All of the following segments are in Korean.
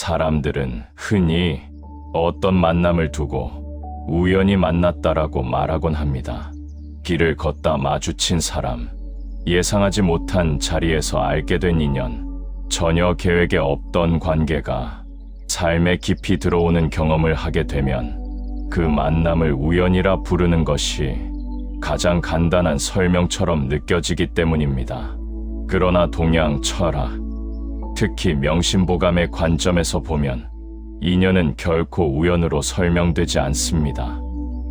사람들은 흔히 어떤 만남을 두고 우연히 만났다라고 말하곤 합니다. 길을 걷다 마주친 사람, 예상하지 못한 자리에서 알게 된 인연, 전혀 계획에 없던 관계가 삶에 깊이 들어오는 경험을 하게 되면 그 만남을 우연이라 부르는 것이 가장 간단한 설명처럼 느껴지기 때문입니다. 그러나 동양 철학, 특히 명심보감의 관점에서 보면 인연은 결코 우연으로 설명되지 않습니다.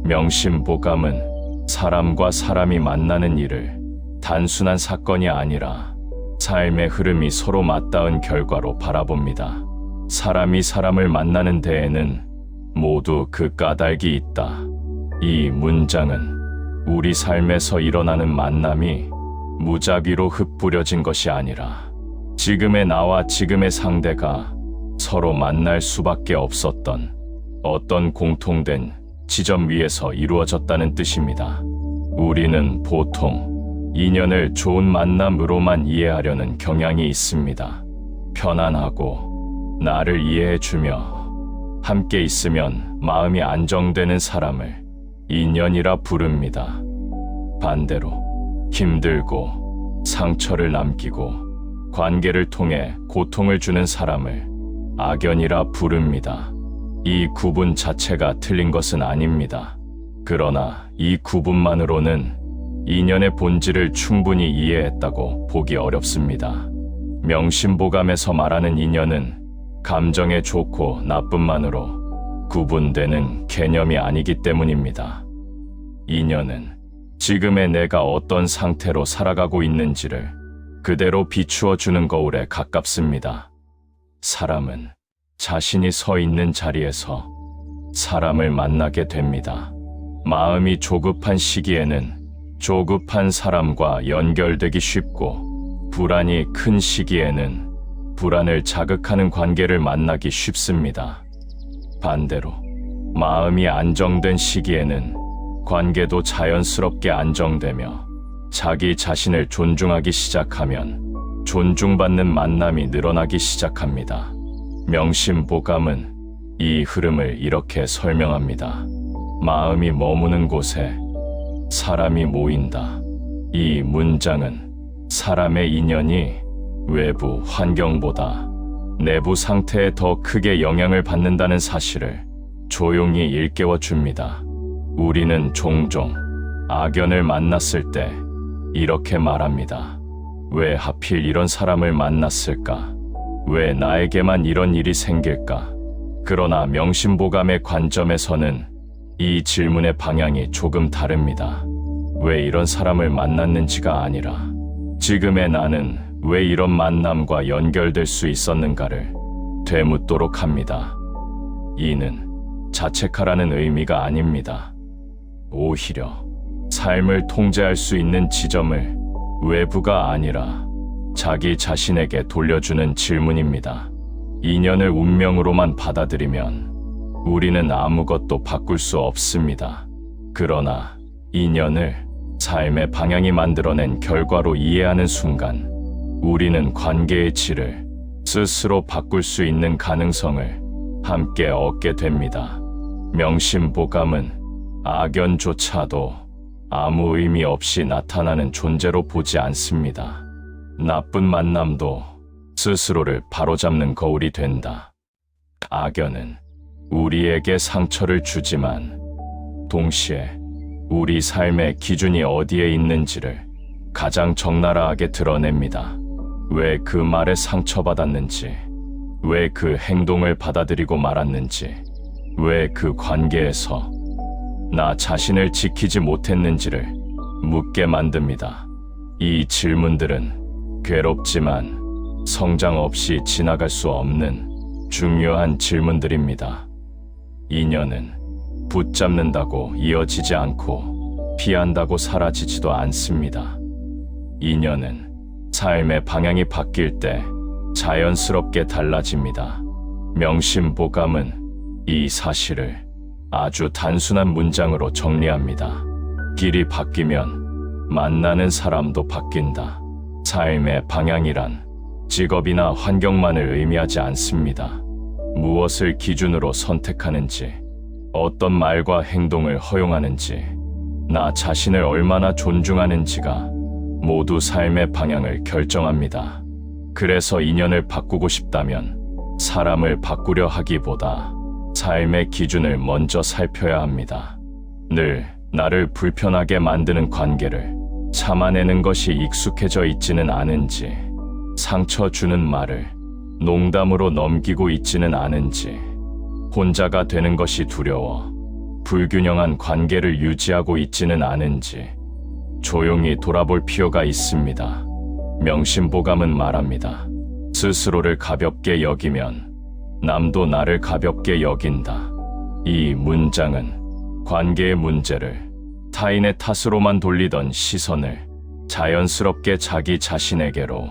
명심보감은 사람과 사람이 만나는 일을 단순한 사건이 아니라 삶의 흐름이 서로 맞닿은 결과로 바라봅니다. 사람이 사람을 만나는 데에는 모두 그 까닭이 있다. 이 문장은 우리 삶에서 일어나는 만남이 무작위로 흩뿌려진 것이 아니라 지금의 나와 지금의 상대가 서로 만날 수밖에 없었던 어떤 공통된 지점 위에서 이루어졌다는 뜻입니다. 우리는 보통 인연을 좋은 만남으로만 이해하려는 경향이 있습니다. 편안하고 나를 이해해주며 함께 있으면 마음이 안정되는 사람을 인연이라 부릅니다. 반대로 힘들고 상처를 남기고 관계를 통해 고통을 주는 사람을 악연이라 부릅니다. 이 구분 자체가 틀린 것은 아닙니다. 그러나 이 구분만으로는 인연의 본질을 충분히 이해했다고 보기 어렵습니다. 명심보감에서 말하는 인연은 감정의 좋고 나쁨만으로 구분되는 개념이 아니기 때문입니다. 인연은 지금의 내가 어떤 상태로 살아가고 있는지를 그대로 비추어 주는 거울에 가깝습니다. 사람은 자신이 서 있는 자리에서 사람을 만나게 됩니다. 마음이 조급한 시기에는 조급한 사람과 연결되기 쉽고 불안이 큰 시기에는 불안을 자극하는 관계를 만나기 쉽습니다. 반대로 마음이 안정된 시기에는 관계도 자연스럽게 안정되며 자기 자신을 존중하기 시작하면 존중받는 만남이 늘어나기 시작합니다. 명심보감은 이 흐름을 이렇게 설명합니다. 마음이 머무는 곳에 사람이 모인다. 이 문장은 사람의 인연이 외부 환경보다 내부 상태에 더 크게 영향을 받는다는 사실을 조용히 일깨워 줍니다. 우리는 종종 악연을 만났을 때 이렇게 말합니다. 왜 하필 이런 사람을 만났을까? 왜 나에게만 이런 일이 생길까? 그러나 명심보감의 관점에서는 이 질문의 방향이 조금 다릅니다. 왜 이런 사람을 만났는지가 아니라 지금의 나는 왜 이런 만남과 연결될 수 있었는가를 되묻도록 합니다. 이는 자책하라는 의미가 아닙니다. 오히려 삶을 통제할 수 있는 지점을 외부가 아니라 자기 자신에게 돌려주는 질문입니다. 인연을 운명으로만 받아들이면 우리는 아무것도 바꿀 수 없습니다. 그러나 인연을 삶의 방향이 만들어낸 결과로 이해하는 순간 우리는 관계의 질을 스스로 바꿀 수 있는 가능성을 함께 얻게 됩니다. 명심보감은 악연조차도 아무 의미 없이 나타나는 존재로 보지 않습니다. 나쁜 만남도 스스로를 바로잡는 거울이 된다. 악연은 우리에게 상처를 주지만 동시에 우리 삶의 기준이 어디에 있는지를 가장 적나라하게 드러냅니다. 왜 그 말에 상처받았는지, 왜 그 행동을 받아들이고 말았는지, 왜 그 관계에서 나 자신을 지키지 못했는지를 묻게 만듭니다. 이 질문들은 괴롭지만 성장 없이 지나갈 수 없는 중요한 질문들입니다. 인연은 붙잡는다고 이어지지 않고 피한다고 사라지지도 않습니다. 인연은 삶의 방향이 바뀔 때 자연스럽게 달라집니다. 명심보감은 이 사실을 아주 단순한 문장으로 정리합니다. 길이 바뀌면 만나는 사람도 바뀐다. 삶의 방향이란 직업이나 환경만을 의미하지 않습니다. 무엇을 기준으로 선택하는지, 어떤 말과 행동을 허용하는지, 나 자신을 얼마나 존중하는지가 모두 삶의 방향을 결정합니다. 그래서 인연을 바꾸고 싶다면 사람을 바꾸려 하기보다 삶의 기준을 먼저 살펴야 합니다. 늘 나를 불편하게 만드는 관계를 참아내는 것이 익숙해져 있지는 않은지, 상처 주는 말을 농담으로 넘기고 있지는 않은지, 혼자가 되는 것이 두려워 불균형한 관계를 유지하고 있지는 않은지 조용히 돌아볼 필요가 있습니다. 명심보감은 말합니다. 스스로를 가볍게 여기면 남도 나를 가볍게 여긴다. 이 문장은 관계의 문제를 타인의 탓으로만 돌리던 시선을 자연스럽게 자기 자신에게로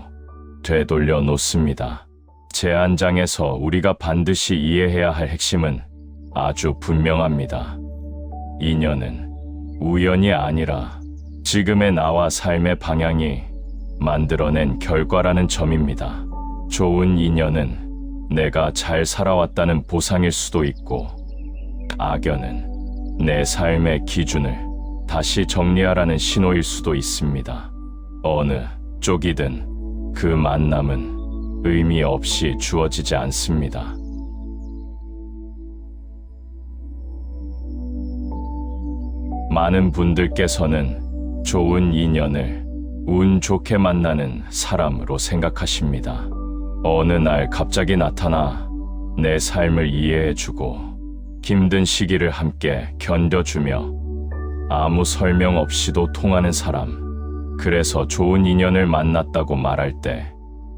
되돌려 놓습니다. 제 안장에서 우리가 반드시 이해해야 할 핵심은 아주 분명합니다. 인연은 우연이 아니라 지금의 나와 삶의 방향이 만들어낸 결과라는 점입니다. 좋은 인연은 내가 잘 살아왔다는 보상일 수도 있고, 악연은 내 삶의 기준을 다시 정리하라는 신호일 수도 있습니다. 어느 쪽이든 그 만남은 의미 없이 주어지지 않습니다. 많은 분들께서는 좋은 인연을 운 좋게 만나는 사람으로 생각하십니다. 어느 날 갑자기 나타나 내 삶을 이해해주고 힘든 시기를 함께 견뎌주며 아무 설명 없이도 통하는 사람, 그래서 좋은 인연을 만났다고 말할 때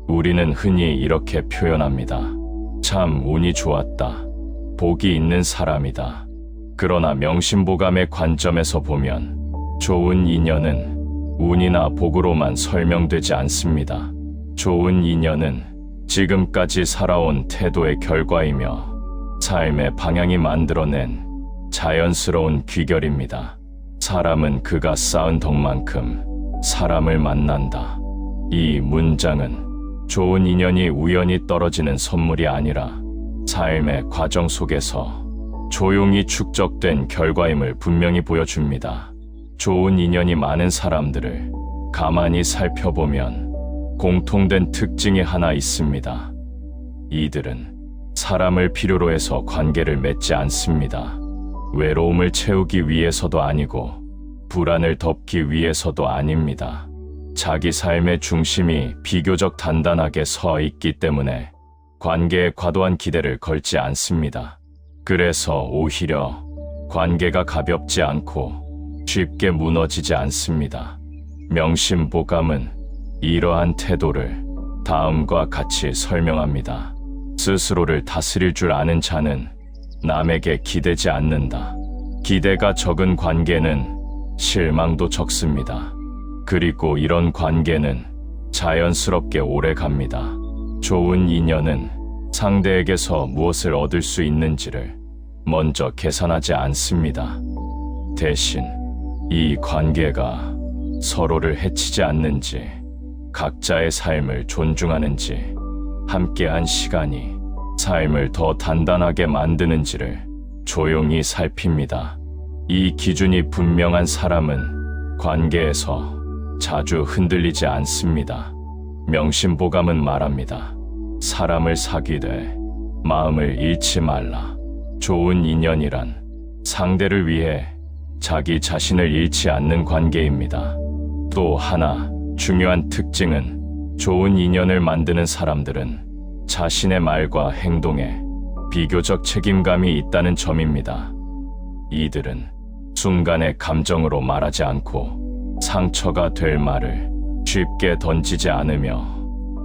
우리는 흔히 이렇게 표현합니다. 참 운이 좋았다. 복이 있는 사람이다. 그러나 명심보감의 관점에서 보면 좋은 인연은 운이나 복으로만 설명되지 않습니다. 좋은 인연은 지금까지 살아온 태도의 결과이며 삶의 방향이 만들어낸 자연스러운 귀결입니다. 사람은 그가 쌓은 덕만큼 사람을 만난다. 이 문장은 좋은 인연이 우연히 떨어지는 선물이 아니라 삶의 과정 속에서 조용히 축적된 결과임을 분명히 보여줍니다. 좋은 인연이 많은 사람들을 가만히 살펴보면 공통된 특징이 하나 있습니다. 이들은 사람을 필요로 해서 관계를 맺지 않습니다. 외로움을 채우기 위해서도 아니고 불안을 덮기 위해서도 아닙니다. 자기 삶의 중심이 비교적 단단하게 서 있기 때문에 관계에 과도한 기대를 걸지 않습니다. 그래서 오히려 관계가 가볍지 않고 쉽게 무너지지 않습니다. 명심보감은 이러한 태도를 다음과 같이 설명합니다. 스스로를 다스릴 줄 아는 자는 남에게 기대지 않는다. 기대가 적은 관계는 실망도 적습니다. 그리고 이런 관계는 자연스럽게 오래 갑니다. 좋은 인연은 상대에게서 무엇을 얻을 수 있는지를 먼저 계산하지 않습니다. 대신 이 관계가 서로를 해치지 않는지, 각자의 삶을 존중하는지, 함께한 시간이 삶을 더 단단하게 만드는지를 조용히 살핍니다. 이 기준이 분명한 사람은 관계에서 자주 흔들리지 않습니다. 명심보감은 말합니다. 사람을 사귀되 마음을 잃지 말라. 좋은 인연이란 상대를 위해 자기 자신을 잃지 않는 관계입니다. 또 하나 중요한 특징은 좋은 인연을 만드는 사람들은 자신의 말과 행동에 비교적 책임감이 있다는 점입니다. 이들은 순간의 감정으로 말하지 않고 상처가 될 말을 쉽게 던지지 않으며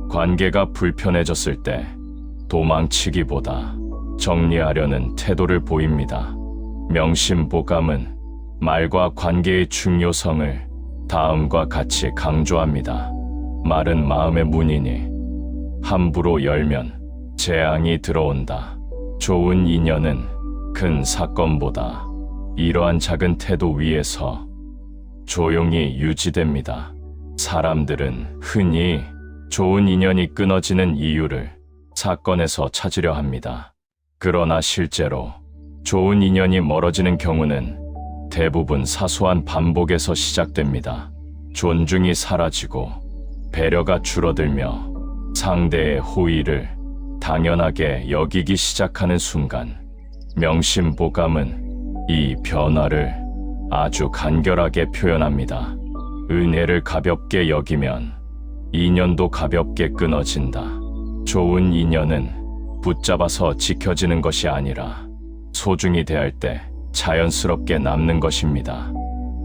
관계가 불편해졌을 때 도망치기보다 정리하려는 태도를 보입니다. 명심보감은 말과 관계의 중요성을 다음과 같이 강조합니다. 말은 마음의 문이니 함부로 열면 재앙이 들어온다. 좋은 인연은 큰 사건보다 이러한 작은 태도 위에서 조용히 유지됩니다. 사람들은 흔히 좋은 인연이 끊어지는 이유를 사건에서 찾으려 합니다. 그러나 실제로 좋은 인연이 멀어지는 경우는 대부분 사소한 반복에서 시작됩니다. 존중이 사라지고 배려가 줄어들며 상대의 호의를 당연하게 여기기 시작하는 순간, 명심보감은 이 변화를 아주 간결하게 표현합니다. 은혜를 가볍게 여기면 인연도 가볍게 끊어진다. 좋은 인연은 붙잡아서 지켜지는 것이 아니라 소중히 대할 때 자연스럽게 남는 것입니다.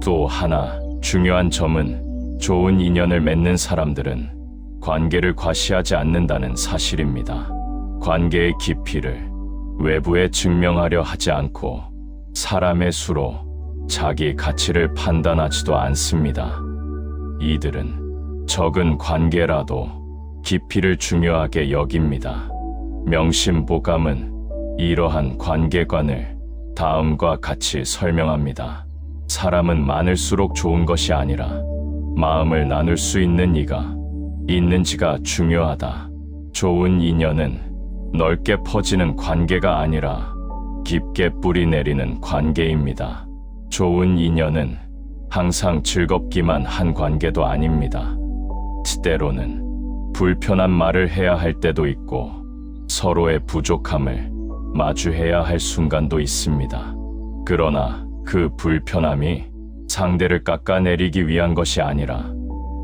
또 하나 중요한 점은 좋은 인연을 맺는 사람들은 관계를 과시하지 않는다는 사실입니다. 관계의 깊이를 외부에 증명하려 하지 않고 사람의 수로 자기 가치를 판단하지도 않습니다. 이들은 적은 관계라도 깊이를 중요하게 여깁니다. 명심보감은 이러한 관계관을 다음과 같이 설명합니다. 사람은 많을수록 좋은 것이 아니라 마음을 나눌 수 있는 이가 있는지가 중요하다. 좋은 인연은 넓게 퍼지는 관계가 아니라 깊게 뿌리 내리는 관계입니다. 좋은 인연은 항상 즐겁기만 한 관계도 아닙니다. 때로는 불편한 말을 해야 할 때도 있고 서로의 부족함을 마주해야 할 순간도 있습니다. 그러나 그 불편함이 상대를 깎아내리기 위한 것이 아니라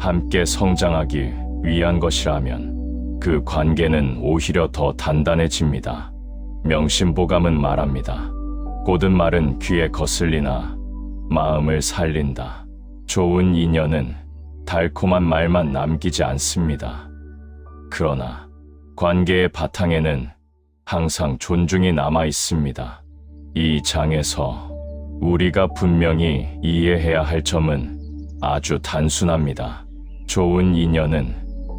함께 성장하기 위한 것이라면 그 관계는 오히려 더 단단해집니다. 명심보감은 말합니다. 고든 말은 귀에 거슬리나 마음을 살린다. 좋은 인연은 달콤한 말만 남기지 않습니다. 그러나 관계의 바탕에는 항상 존중이 남아 있습니다. 이 장에서 우리가 분명히 이해해야 할 점은 아주 단순합니다. 좋은 인연은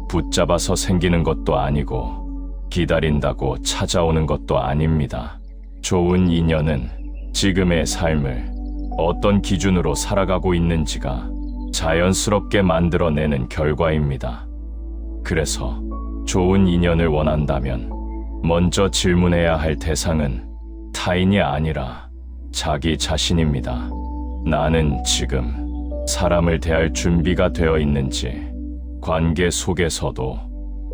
붙잡아서 생기는 것도 아니고 기다린다고 찾아오는 것도 아닙니다. 좋은 인연은 지금의 삶을 어떤 기준으로 살아가고 있는지가 자연스럽게 만들어내는 결과입니다. 그래서 좋은 인연을 원한다면 먼저 질문해야 할 대상은 타인이 아니라 자기 자신입니다. 나는 지금 사람을 대할 준비가 되어 있는지, 관계 속에서도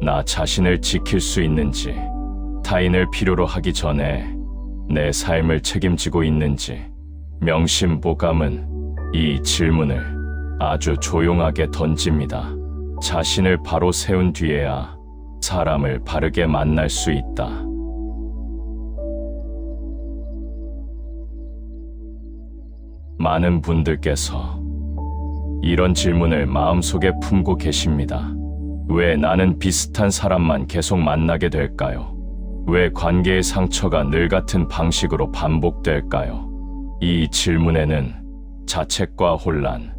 나 자신을 지킬 수 있는지, 타인을 필요로 하기 전에 내 삶을 책임지고 있는지, 명심보감은 이 질문을 아주 조용하게 던집니다. 자신을 바로 세운 뒤에야 사람을 바르게 만날 수 있다. 많은 분들께서 이런 질문을 마음속에 품고 계십니다. 왜 나는 비슷한 사람만 계속 만나게 될까요? 왜 관계의 상처가 늘 같은 방식으로 반복될까요? 이 질문에는 자책과 혼란,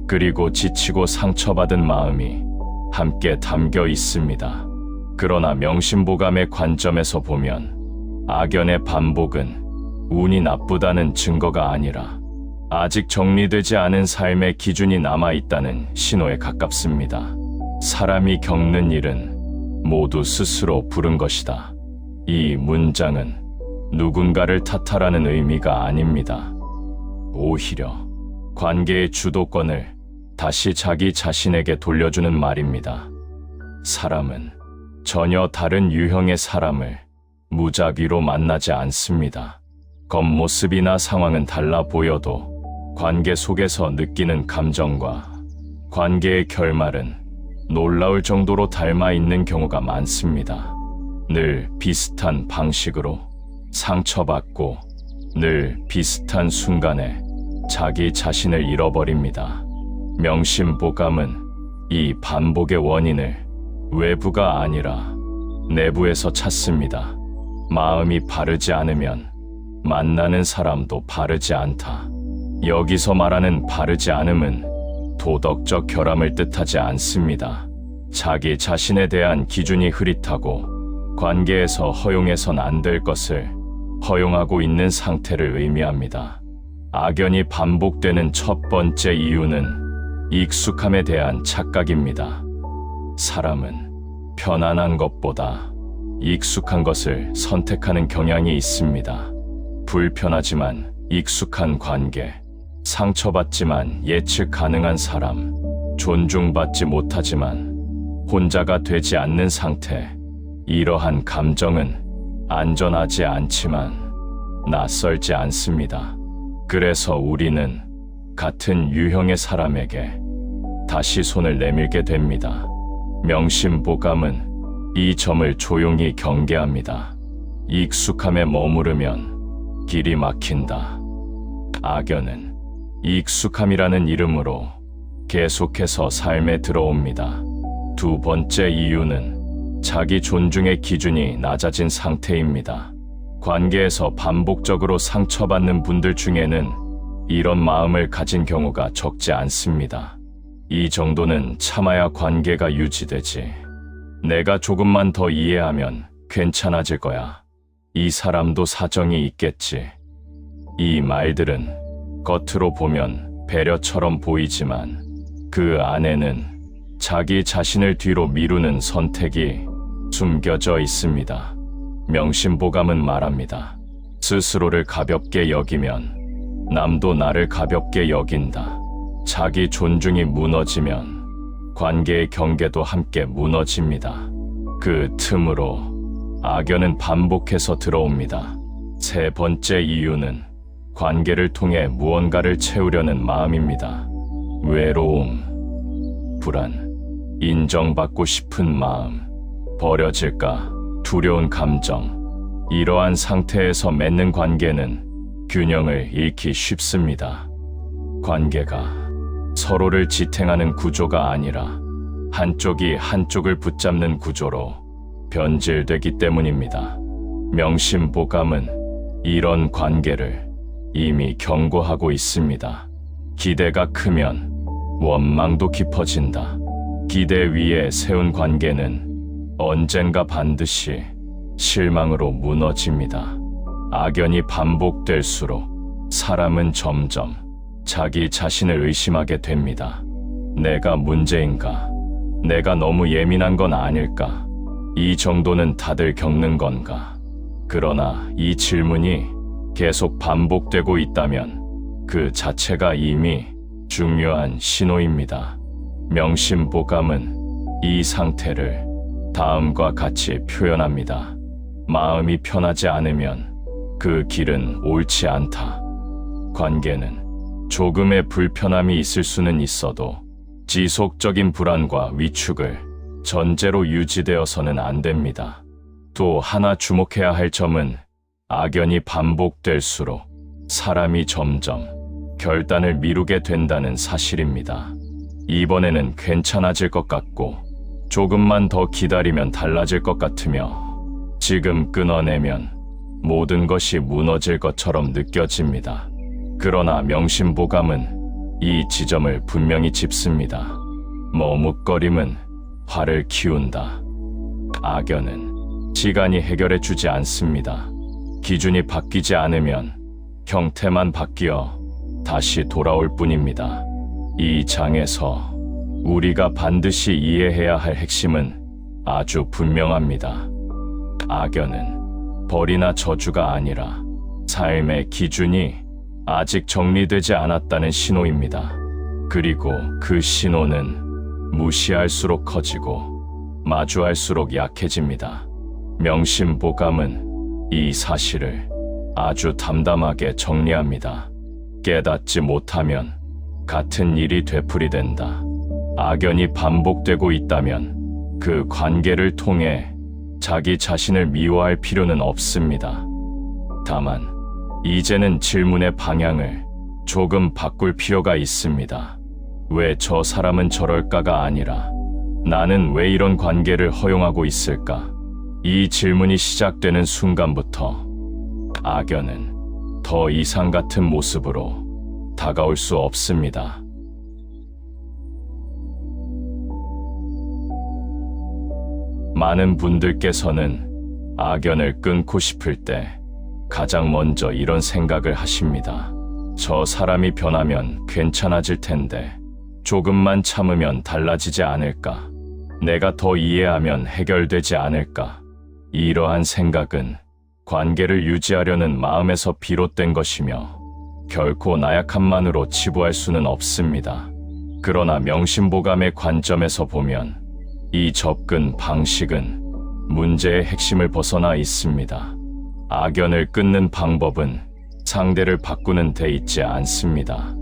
그리고 지치고 상처받은 마음이 함께 담겨 있습니다. 그러나 명심보감의 관점에서 보면 악연의 반복은 운이 나쁘다는 증거가 아니라 아직 정리되지 않은 삶의 기준이 남아있다는 신호에 가깝습니다. 사람이 겪는 일은 모두 스스로 부른 것이다. 이 문장은 누군가를 탓하라는 의미가 아닙니다. 오히려 관계의 주도권을 다시 자기 자신에게 돌려주는 말입니다. 사람은 전혀 다른 유형의 사람을 무작위로 만나지 않습니다. 겉모습이나 상황은 달라 보여도 관계 속에서 느끼는 감정과 관계의 결말은 놀라울 정도로 닮아 있는 경우가 많습니다. 늘 비슷한 방식으로 상처받고 늘 비슷한 순간에 자기 자신을 잃어버립니다. 명심보감은 이 반복의 원인을 외부가 아니라 내부에서 찾습니다. 마음이 바르지 않으면 만나는 사람도 바르지 않다. 여기서 말하는 바르지 않음은 도덕적 결함을 뜻하지 않습니다. 자기 자신에 대한 기준이 흐릿하고 관계에서 허용해선 안 될 것을 허용하고 있는 상태를 의미합니다. 악연이 반복되는 첫 번째 이유는 익숙함에 대한 착각입니다. 사람은 편안한 것보다 익숙한 것을 선택하는 경향이 있습니다. 불편하지만 익숙한 관계, 상처받지만 예측 가능한 사람, 존중받지 못하지만 혼자가 되지 않는 상태. 이러한 감정은 안전하지 않지만 낯설지 않습니다. 그래서 우리는 같은 유형의 사람에게 다시 손을 내밀게 됩니다. 명심보감은 이 점을 조용히 경계합니다. 익숙함에 머무르면 길이 막힌다. 악연은 익숙함이라는 이름으로 계속해서 삶에 들어옵니다. 두 번째 이유는 자기 존중의 기준이 낮아진 상태입니다. 관계에서 반복적으로 상처받는 분들 중에는 이런 마음을 가진 경우가 적지 않습니다. 이 정도는 참아야 관계가 유지되지. 내가 조금만 더 이해하면 괜찮아질 거야. 이 사람도 사정이 있겠지. 이 말들은 겉으로 보면 배려처럼 보이지만 그 안에는 자기 자신을 뒤로 미루는 선택이 숨겨져 있습니다. 명심보감은 말합니다. 스스로를 가볍게 여기면 남도 나를 가볍게 여긴다. 자기 존중이 무너지면 관계의 경계도 함께 무너집니다. 그 틈으로 악연은 반복해서 들어옵니다. 세 번째 이유는 관계를 통해 무언가를 채우려는 마음입니다. 외로움, 불안, 인정받고 싶은 마음, 버려질까 두려운 감정. 이러한 상태에서 맺는 관계는 균형을 잃기 쉽습니다. 관계가 서로를 지탱하는 구조가 아니라 한쪽이 한쪽을 붙잡는 구조로 변질되기 때문입니다. 명심보감은 이런 관계를 이미 경고하고 있습니다. 기대가 크면 원망도 깊어진다. 기대 위에 세운 관계는 언젠가 반드시 실망으로 무너집니다. 악연이 반복될수록 사람은 점점 자기 자신을 의심하게 됩니다. 내가 문제인가? 내가 너무 예민한 건 아닐까? 이 정도는 다들 겪는 건가? 그러나 이 질문이 계속 반복되고 있다면 그 자체가 이미 중요한 신호입니다. 명심보감은 이 상태를 다음과 같이 표현합니다. 마음이 편하지 않으면 그 길은 옳지 않다. 관계는 조금의 불편함이 있을 수는 있어도 지속적인 불안과 위축을 전제로 유지되어서는 안 됩니다. 또 하나 주목해야 할 점은 악연이 반복될수록 사람이 점점 결단을 미루게 된다는 사실입니다. 이번에는 괜찮아질 것 같고 조금만 더 기다리면 달라질 것 같으며 지금 끊어내면 모든 것이 무너질 것처럼 느껴집니다. 그러나 명심보감은 이 지점을 분명히 짚습니다. 머뭇거림은 화를 키운다. 악연은 시간이 해결해 주지 않습니다. 기준이 바뀌지 않으면 형태만 바뀌어 다시 돌아올 뿐입니다. 이 장에서 우리가 반드시 이해해야 할 핵심은 아주 분명합니다. 악연은 벌이나 저주가 아니라 삶의 기준이 아직 정리되지 않았다는 신호입니다. 그리고 그 신호는 무시할수록 커지고 마주할수록 약해집니다. 명심보감은 이 사실을 아주 담담하게 정리합니다. 깨닫지 못하면 같은 일이 되풀이된다. 악연이 반복되고 있다면 그 관계를 통해 자기 자신을 미워할 필요는 없습니다. 다만 이제는 질문의 방향을 조금 바꿀 필요가 있습니다. 왜 저 사람은 저럴까가 아니라 나는 왜 이런 관계를 허용하고 있을까? 이 질문이 시작되는 순간부터 악연은 더 이상 같은 모습으로 다가올 수 없습니다. 많은 분들께서는 악연을 끊고 싶을 때 가장 먼저 이런 생각을 하십니다. 저 사람이 변하면 괜찮아질 텐데 조금만 참으면 달라지지 않을까? 내가 더 이해하면 해결되지 않을까? 이러한 생각은 관계를 유지하려는 마음에서 비롯된 것이며 결코 나약함만으로 치부할 수는 없습니다. 그러나 명심보감의 관점에서 보면 이 접근 방식은 문제의 핵심을 벗어나 있습니다. 악연을 끊는 방법은 상대를 바꾸는 데 있지 않습니다.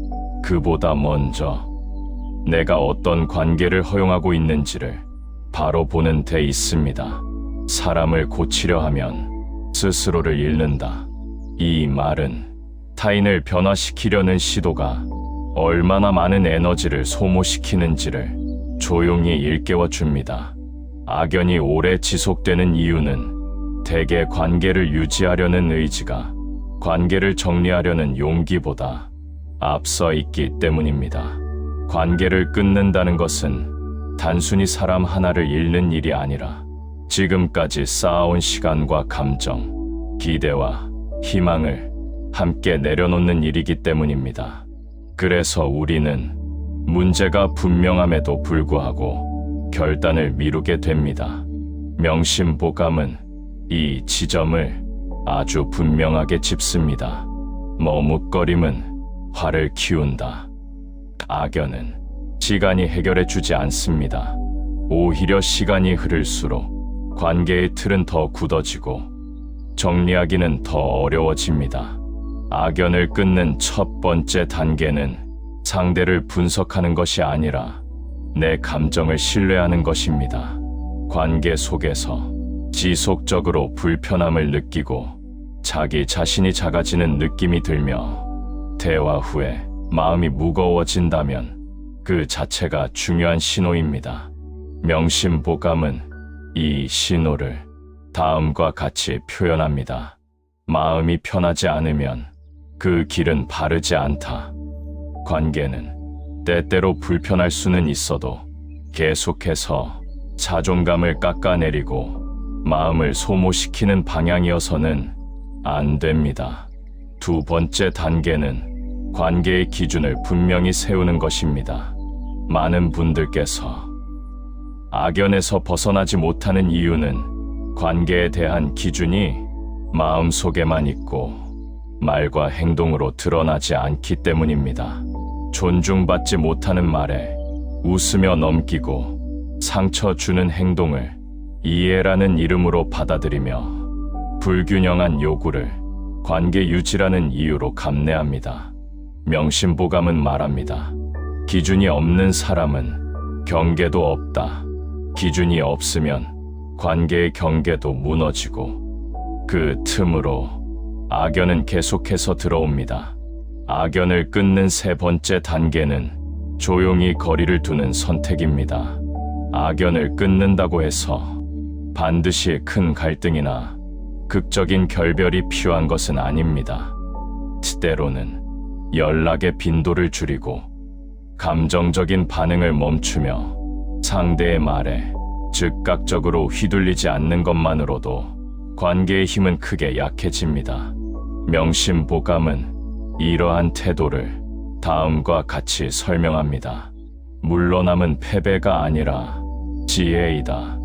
그보다 먼저 내가 어떤 관계를 허용하고 있는지를 바로 보는 데 있습니다. 사람을 고치려 하면 스스로를 잃는다. 이 말은 타인을 변화시키려는 시도가 얼마나 많은 에너지를 소모시키는지를 조용히 일깨워 줍니다. 악연이 오래 지속되는 이유는 대개 관계를 유지하려는 의지가 관계를 정리하려는 용기보다 앞서 있기 때문입니다. 관계를 끊는다는 것은 단순히 사람 하나를 잃는 일이 아니라 지금까지 쌓아온 시간과 감정, 기대와 희망을 함께 내려놓는 일이기 때문입니다. 그래서 우리는 문제가 분명함에도 불구하고 결단을 미루게 됩니다. 명심보감은 이 지점을 아주 분명하게 짚습니다. 머뭇거림은 화를 키운다. 악연은 시간이 해결해 주지 않습니다. 오히려 시간이 흐를수록 관계의 틀은 더 굳어지고 정리하기는 더 어려워집니다. 악연을 끊는 첫 번째 단계는 상대를 분석하는 것이 아니라 내 감정을 신뢰하는 것입니다. 관계 속에서 지속적으로 불편함을 느끼고 자기 자신이 작아지는 느낌이 들며 대화 후에 마음이 무거워진다면 그 자체가 중요한 신호입니다. 명심보감은 이 신호를 다음과 같이 표현합니다. 마음이 편하지 않으면 그 길은 바르지 않다. 관계는 때때로 불편할 수는 있어도 계속해서 자존감을 깎아내리고 마음을 소모시키는 방향이어서는 안 됩니다. 두 번째 단계는 관계의 기준을 분명히 세우는 것입니다. 많은 분들께서 악연에서 벗어나지 못하는 이유는 관계에 대한 기준이 마음속에만 있고 말과 행동으로 드러나지 않기 때문입니다. 존중받지 못하는 말에 웃으며 넘기고 상처 주는 행동을 이해라는 이름으로 받아들이며 불균형한 요구를 관계 유지라는 이유로 감내합니다. 명심보감은 말합니다. 기준이 없는 사람은 경계도 없다. 기준이 없으면 관계의 경계도 무너지고 그 틈으로 악연은 계속해서 들어옵니다. 악연을 끊는 세 번째 단계는 조용히 거리를 두는 선택입니다. 악연을 끊는다고 해서 반드시 큰 갈등이나 극적인 결별이 필요한 것은 아닙니다. 때로는 연락의 빈도를 줄이고 감정적인 반응을 멈추며 상대의 말에 즉각적으로 휘둘리지 않는 것만으로도 관계의 힘은 크게 약해집니다. 명심보감은 이러한 태도를 다음과 같이 설명합니다. 물러남은 패배가 아니라 지혜이다.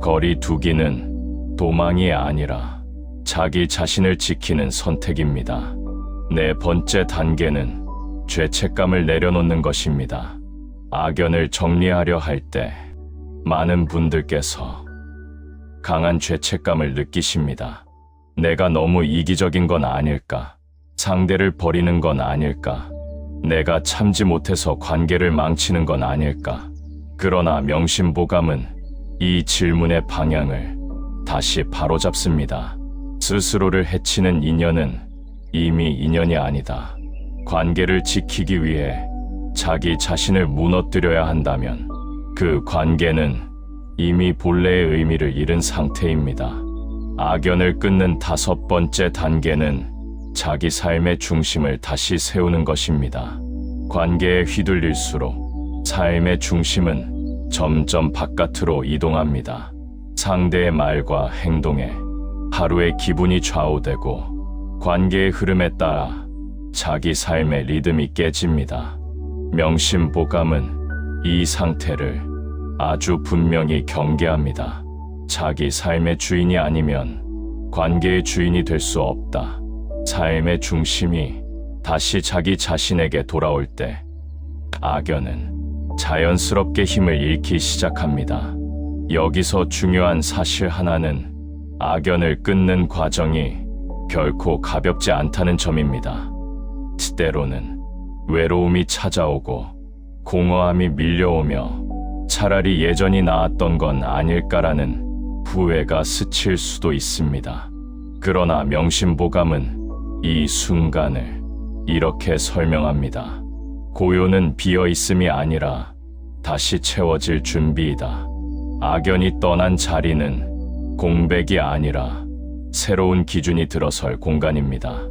거리 두기는 도망이 아니라 자기 자신을 지키는 선택입니다. 네 번째 단계는 죄책감을 내려놓는 것입니다. 악연을 정리하려 할 때 많은 분들께서 강한 죄책감을 느끼십니다. 내가 너무 이기적인 건 아닐까? 상대를 버리는 건 아닐까? 내가 참지 못해서 관계를 망치는 건 아닐까? 그러나 명심보감은 이 질문의 방향을 다시 바로잡습니다. 스스로를 해치는 인연은 이미 인연이 아니다. 관계를 지키기 위해 자기 자신을 무너뜨려야 한다면 그 관계는 이미 본래의 의미를 잃은 상태입니다. 악연을 끊는 다섯 번째 단계는 자기 삶의 중심을 다시 세우는 것입니다. 관계에 휘둘릴수록 삶의 중심은 점점 바깥으로 이동합니다. 상대의 말과 행동에 하루의 기분이 좌우되고 관계의 흐름에 따라 자기 삶의 리듬이 깨집니다. 명심보감은 이 상태를 아주 분명히 경계합니다. 자기 삶의 주인이 아니면 관계의 주인이 될 수 없다. 삶의 중심이 다시 자기 자신에게 돌아올 때 악연은 자연스럽게 힘을 잃기 시작합니다. 여기서 중요한 사실 하나는 악연을 끊는 과정이 결코 가볍지 않다는 점입니다. 때로는 외로움이 찾아오고 공허함이 밀려오며 차라리 예전이 나았던 건 아닐까라는 후회가 스칠 수도 있습니다. 그러나 명심보감은 이 순간을 이렇게 설명합니다. 고요는 비어있음이 아니라 다시 채워질 준비이다. 악연이 떠난 자리는 공백이 아니라 새로운 기준이 들어설 공간입니다.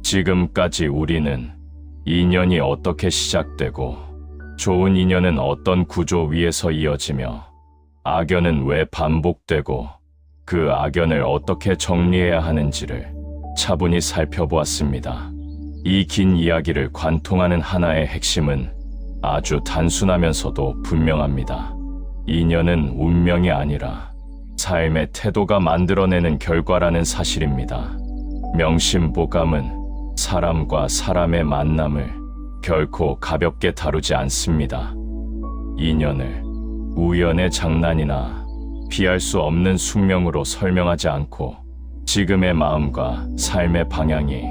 지금까지 우리는 인연이 어떻게 시작되고 좋은 인연은 어떤 구조 위에서 이어지며 악연은 왜 반복되고 그 악연을 어떻게 정리해야 하는지를 차분히 살펴보았습니다. 이 긴 이야기를 관통하는 하나의 핵심은 아주 단순하면서도 분명합니다. 인연은 운명이 아니라 삶의 태도가 만들어내는 결과라는 사실입니다. 명심보감은 사람과 사람의 만남을 결코 가볍게 다루지 않습니다. 인연을 우연의 장난이나 피할 수 없는 숙명으로 설명하지 않고 지금의 마음과 삶의 방향이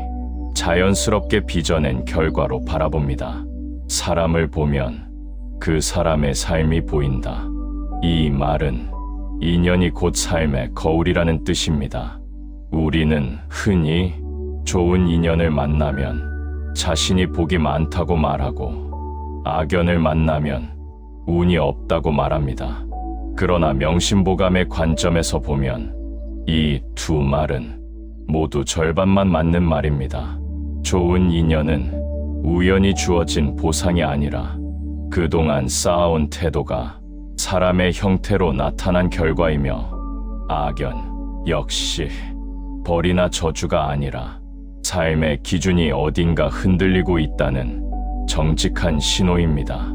자연스럽게 빚어낸 결과로 바라봅니다. 사람을 보면 그 사람의 삶이 보인다. 이 말은 인연이 곧 삶의 거울이라는 뜻입니다. 우리는 흔히 좋은 인연을 만나면 자신이 복이 많다고 말하고 악연을 만나면 운이 없다고 말합니다. 그러나 명심보감의 관점에서 보면 이 두 말은 모두 절반만 맞는 말입니다. 좋은 인연은 우연히 주어진 보상이 아니라 그동안 쌓아온 태도가 사람의 형태로 나타난 결과이며 악연 역시 벌이나 저주가 아니라 삶의 기준이 어딘가 흔들리고 있다는 정직한 신호입니다.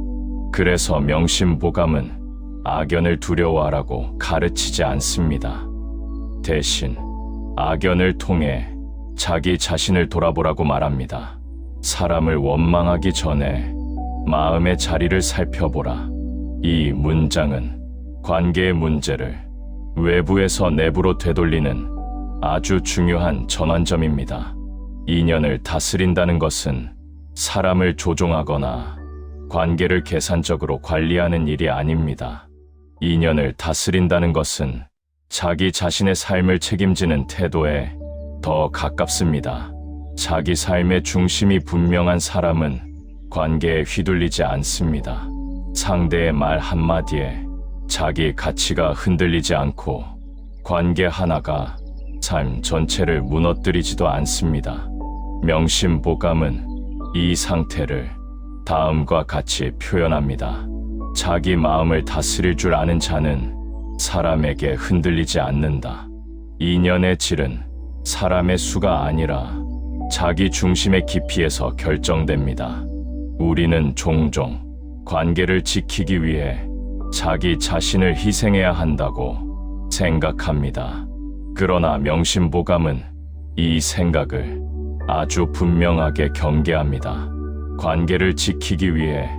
그래서 명심보감은 악연을 두려워하라고 가르치지 않습니다. 대신 악연을 통해 자기 자신을 돌아보라고 말합니다. 사람을 원망하기 전에 마음의 자리를 살펴보라. 이 문장은 관계의 문제를 외부에서 내부로 되돌리는 아주 중요한 전환점입니다. 인연을 다스린다는 것은 사람을 조종하거나 관계를 계산적으로 관리하는 일이 아닙니다. 인연을 다스린다는 것은 자기 자신의 삶을 책임지는 태도에 더 가깝습니다. 자기 삶의 중심이 분명한 사람은 관계에 휘둘리지 않습니다. 상대의 말 한마디에 자기 가치가 흔들리지 않고 관계 하나가 삶 전체를 무너뜨리지도 않습니다. 명심보감은 이 상태를 다음과 같이 표현합니다. 자기 마음을 다스릴 줄 아는 자는 사람에게 흔들리지 않는다. 인연의 질은 사람의 수가 아니라 자기 중심의 깊이에서 결정됩니다. 우리는 종종 관계를 지키기 위해 자기 자신을 희생해야 한다고 생각합니다. 그러나 명심보감은 이 생각을 아주 분명하게 경계합니다. 관계를 지키기 위해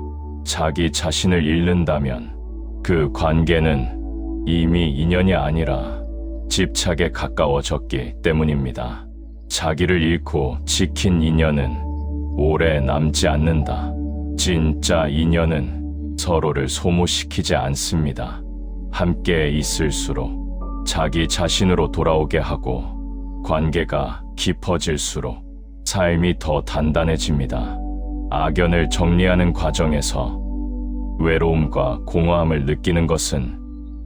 자기 자신을 잃는다면 그 관계는 이미 인연이 아니라 집착에 가까워졌기 때문입니다. 자기를 잃고 지킨 인연은 오래 남지 않는다. 진짜 인연은 서로를 소모시키지 않습니다. 함께 있을수록 자기 자신으로 돌아오게 하고 관계가 깊어질수록 삶이 더 단단해집니다. 악연을 정리하는 과정에서 외로움과 공허함을 느끼는 것은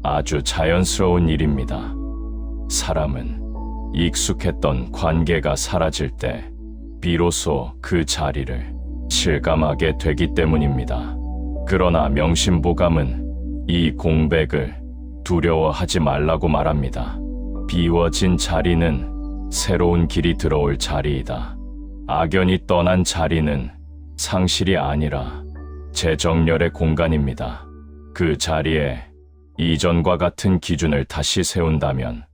아주 자연스러운 일입니다. 사람은 익숙했던 관계가 사라질 때 비로소 그 자리를 실감하게 되기 때문입니다. 그러나 명심보감은 이 공백을 두려워하지 말라고 말합니다. 비워진 자리는 새로운 길이 들어올 자리이다. 악연이 떠난 자리는 상실이 아니라 재정렬의 공간입니다. 그 자리에 이전과 같은 기준을 다시 세운다면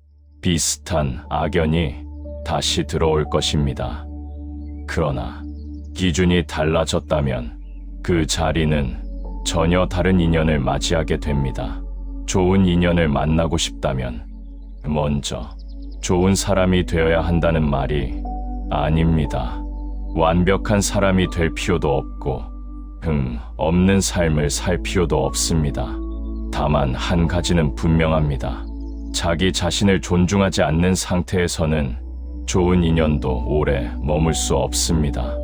비슷한 악연이 다시 들어올 것입니다. 그러나 기준이 달라졌다면 그 자리는 전혀 다른 인연을 맞이하게 됩니다. 좋은 인연을 만나고 싶다면 먼저 좋은 사람이 되어야 한다는 말이 아닙니다. 완벽한 사람이 될 필요도 없고 없는 삶을 살 필요도 없습니다. 다만 한 가지는 분명합니다. 자기 자신을 존중하지 않는 상태에서는 좋은 인연도 오래 머물 수 없습니다.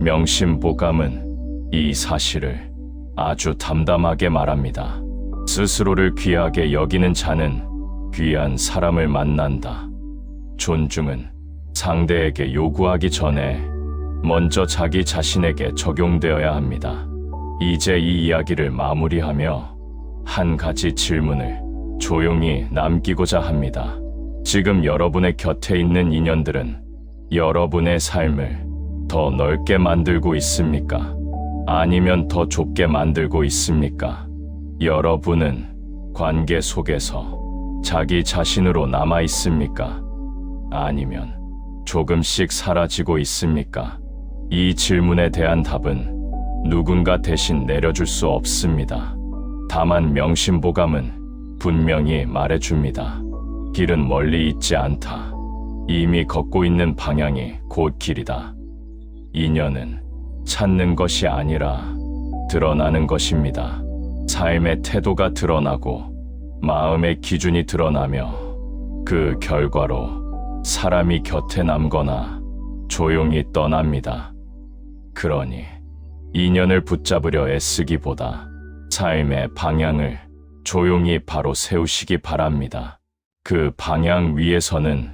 명심보감은 이 사실을 아주 담담하게 말합니다. 스스로를 귀하게 여기는 자는 귀한 사람을 만난다. 존중은 상대에게 요구하기 전에 먼저 자기 자신에게 적용되어야 합니다. 이제 이 이야기를 마무리하며 한 가지 질문을 조용히 남기고자 합니다. 지금 여러분의 곁에 있는 인연들은 여러분의 삶을 더 넓게 만들고 있습니까? 아니면 더 좁게 만들고 있습니까? 여러분은 관계 속에서 자기 자신으로 남아 있습니까? 아니면 조금씩 사라지고 있습니까? 이 질문에 대한 답은 누군가 대신 내려줄 수 없습니다. 다만 명심보감은 분명히 말해줍니다. 길은 멀리 있지 않다. 이미 걷고 있는 방향이 곧 길이다. 인연은 찾는 것이 아니라 드러나는 것입니다. 삶의 태도가 드러나고 마음의 기준이 드러나며 그 결과로 사람이 곁에 남거나 조용히 떠납니다. 그러니 인연을 붙잡으려 애쓰기보다 삶의 방향을 조용히 바로 세우시기 바랍니다. 그 방향 위에서는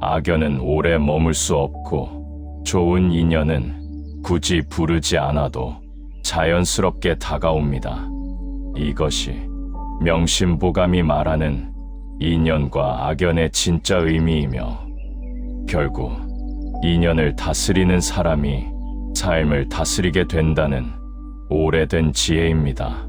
악연은 오래 머물 수 없고 좋은 인연은 굳이 부르지 않아도 자연스럽게 다가옵니다. 이것이 명심보감이 말하는 인연과 악연의 진짜 의미이며 결국 인연을 다스리는 사람이 삶을 다스리게 된다는 오래된 지혜입니다.